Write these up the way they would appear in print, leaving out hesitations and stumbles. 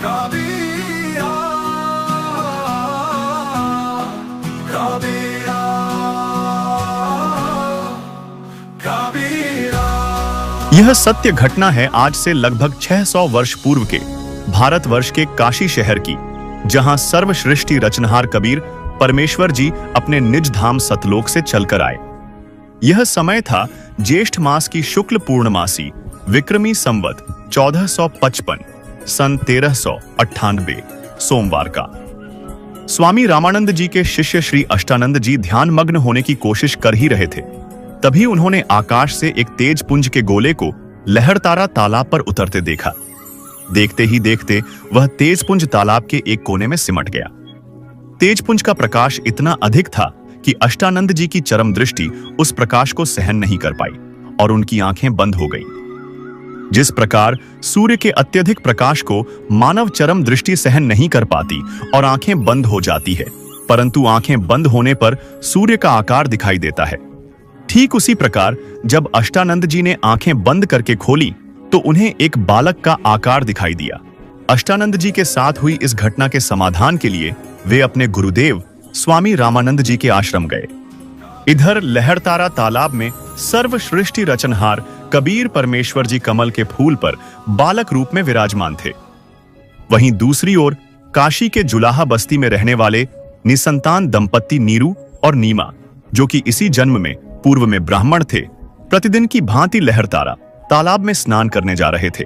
कबीरा, कबीरा, कबीरा। यह सत्य घटना है आज से लगभग 600 वर्ष पूर्व के भारतवर्ष के काशी शहर की, जहां सर्वश्रेष्ठी रचनहार कबीर परमेश्वर जी अपने निज धाम सतलोक से चलकर आए। यह समय था ज्येष्ठ मास की शुक्ल पूर्णमासी विक्रमी संवत 1455 सन 1398 सोमवार का। स्वामी रामानंद जी के शिष्य श्री अष्टानंद जी ध्यानमग्न होने की कोशिश कर ही रहे थे, तभी उन्होंने आकाश से एक तेज पुंज के गोले को लहरतारा तालाब पर उतरते देखा। देखते ही देखते वह तेज पुंज तालाब के एक कोने में सिमट गया। तेज पुंज का प्रकाश इतना अधिक था कि अष्टानंद जी की चरम दृष्टि उस प्रकाश को सहन नहीं कर पाई और उनकी आंखें बंद हो गईं। जिस प्रकार सूर्य के अत्यधिक प्रकाश को मानव चरम दृष्टि सहन नहीं कर पाती और आंखें बंद हो जाती है, परंतु आंखें बंद होने पर सूर्य का आकार दिखाई देता है, ठीक उसी प्रकार जब अष्टानंद जी ने आंखें बंद करके खोली तो उन्हें एक बालक का आकार दिखाई दिया। अष्टानंद जी के साथ हुई इस घटना के समाधान के लिए वे अपने गुरुदेव स्वामी रामानंद जी के आश्रम गए। इधर लहरतारा तालाब में सर्वश्रेष्ठी रचनहार कबीर परमेश्वर जी कमल के फूल पर बालक रूप में विराजमान थे। वहीं दूसरी ओर काशी के जुलाहा बस्ती में रहने वाले निसंतान दंपत्ति नीरू और नीमा, जो कि इसी जन्म में पूर्व में ब्राह्मण थे, प्रतिदिन की भांति लहरतारा तालाब में स्नान करने जा रहे थे।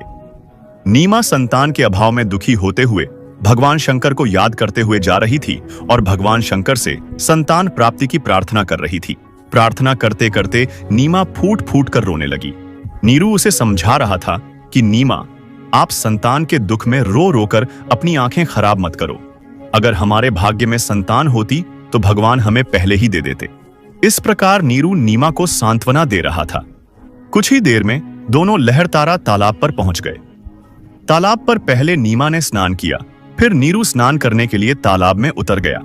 नीमा संतान के अभाव में दुखी होते हुए भगवान शंकर को याद करते हुए जा रही थी और भगवान शंकर से संतान प्राप्ति की प्रार्थना कर रही थी। प्रार्थना करते करते नीमा फूट फूट कर रोने लगी। नीरू उसे समझा रहा था कि नीमा, आप संतान के दुख में रो रोकर अपनी आंखें खराब मत करो। अगर हमारे भाग्य में संतान होती तो भगवान हमें पहले ही दे देते। इस प्रकार नीरू नीमा को सांत्वना दे रहा था। कुछ ही देर में दोनों लहरतारा तालाब पर पहुंच गए। तालाब पर पहले नीमा ने स्नान किया, फिर नीरू स्नान करने के लिए तालाब में उतर गया।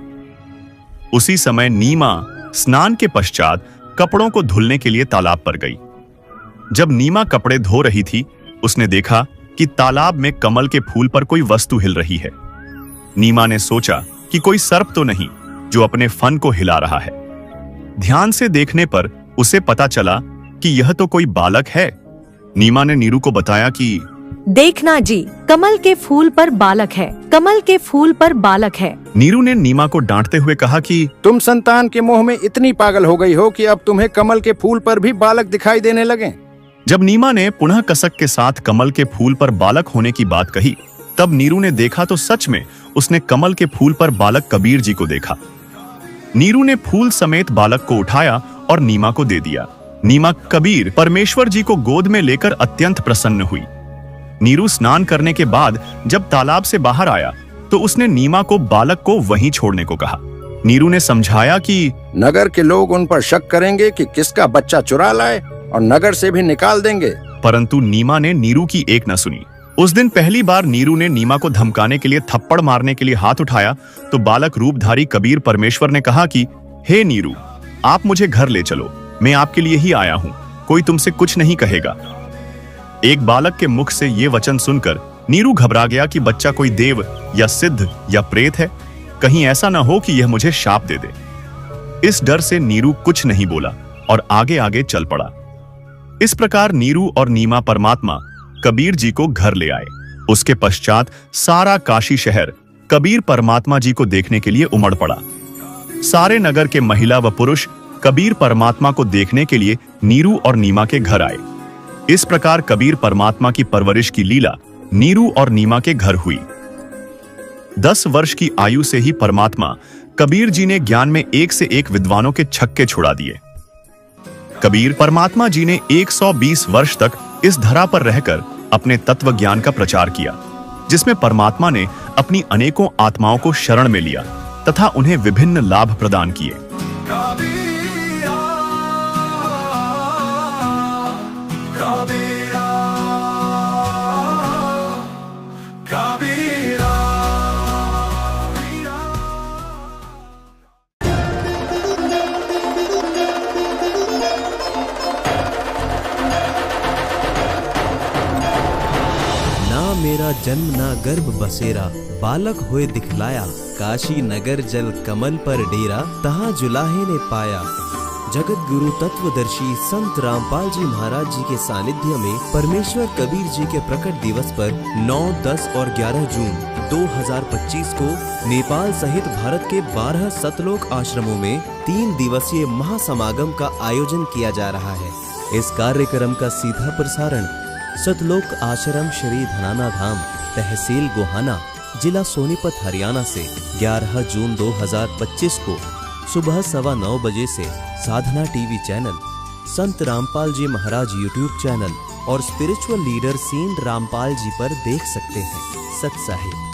उसी समय नीमा स्नान के पश्चात कपड़ों को धुलने के लिए तालाब पर गई। जब नीमा कपड़े धो रही थी, उसने देखा कि तालाब में कमल के फूल पर कोई वस्तु हिल रही है। नीमा ने सोचा कि कोई सर्प तो नहीं जो अपने फन को हिला रहा है। ध्यान से देखने पर उसे पता चला कि यह तो कोई बालक है। नीमा ने नीरू को बताया कि देखना जी, कमल के फूल पर बालक है, कमल के फूल पर बालक है। नीरू ने नीमा को डांटते हुए कहा कि तुम संतान के मोह में इतनी पागल हो गई हो कि अब तुम्हें कमल के फूल पर भी बालक दिखाई देने लगे। जब नीमा ने पुनः कसक के साथ कमल के फूल पर बालक होने की बात कही, तब नीरू ने देखा तो सच में उसने कमल के फूल पर बालक कबीर जी को देखा। नीरू ने फूल समेत बालक को उठाया और नीमा को दे दिया। नीमा कबीर परमेश्वर जी को गोद में लेकर अत्यंत प्रसन्न हुई। नीरू स्नान करने के बाद जब तालाब से बाहर आया तो उसने नीमा को बालक को वहीं छोड़ने को कहा। नीरू ने समझाया कि नगर के लोग उन पर शक करेंगे कि किसका बच्चा चुरा लाए और नगर से भी निकाल देंगे। परंतु नीमा ने नीरू की एक न सुनी। उस दिन पहली बार नीरू ने नीमा को धमकाने के लिए थप्पड़ मारने के लिए हाथ उठाया तो बालक रूपधारी कबीर परमेश्वर ने कहा कि हे नीरू, आप मुझे घर ले चलो, मैं आपके लिए ही आया हूँ, कोई तुमसे कुछ नहीं कहेगा। एक बालक के मुख से ये वचन सुनकर नीरू घबरा गया कि बच्चा कोई देव या सिद्ध या प्रेत है, कहीं ऐसा न हो कि यह मुझे शाप दे दे। इस डर से नीरू कुछ नहीं बोला और आगे आगे चल पड़ा। इस प्रकार नीरू और नीमा परमात्मा कबीर जी को घर ले आए। उसके पश्चात सारा काशी शहर कबीर परमात्मा जी को देखने के लिए उमड़ पड़ा। सारे नगर के महिला व पुरुष कबीर परमात्मा को देखने के लिए नीरू और नीमा के घर आए। इस प्रकार कबीर परमात्मा की परवरिश की लीला नीरू और नीमा के घर हुई। 10 वर्ष की आयु से ही परमात्मा कबीर जी ने ज्ञान में एक से एक विद्वानों के छक्के छुड़ा दिए। कबीर परमात्मा जी ने 120 वर्ष तक इस धरा पर रहकर अपने तत्व ज्ञान का प्रचार किया, जिसमें परमात्मा ने अपनी अनेकों आत्माओं को शरण में लिया तथा उन्हें विभिन्न लाभ प्रदान किए। कबीरा, कबीरा, कबीरा। ना मेरा जन्म ना गर्भ बसेरा, बालक होए दिखलाया। काशी नगर जल कमल पर डेरा, तहाँ जुलाहे ने पाया। जगत गुरु तत्वदर्शी संत रामपाल जी महाराज जी के सानिध्य में परमेश्वर कबीर जी के प्रकट दिवस पर 9, 10 और 11 जून 2025 को नेपाल सहित भारत के 12 सतलोक आश्रमों में 3 दिवसीय महासमागम का आयोजन किया जा रहा है। इस कार्यक्रम का सीधा प्रसारण सतलोक आश्रम श्री धनाना धाम, तहसील गोहाना, जिला सोनीपत, हरियाणा से 11 जून 2025 को सुबह 9:15 बजे से साधना टीवी चैनल, संत रामपाल जी महाराज यूट्यूब चैनल और spiritual leader scene Rampal ji पर देख सकते हैं। सत साहिब।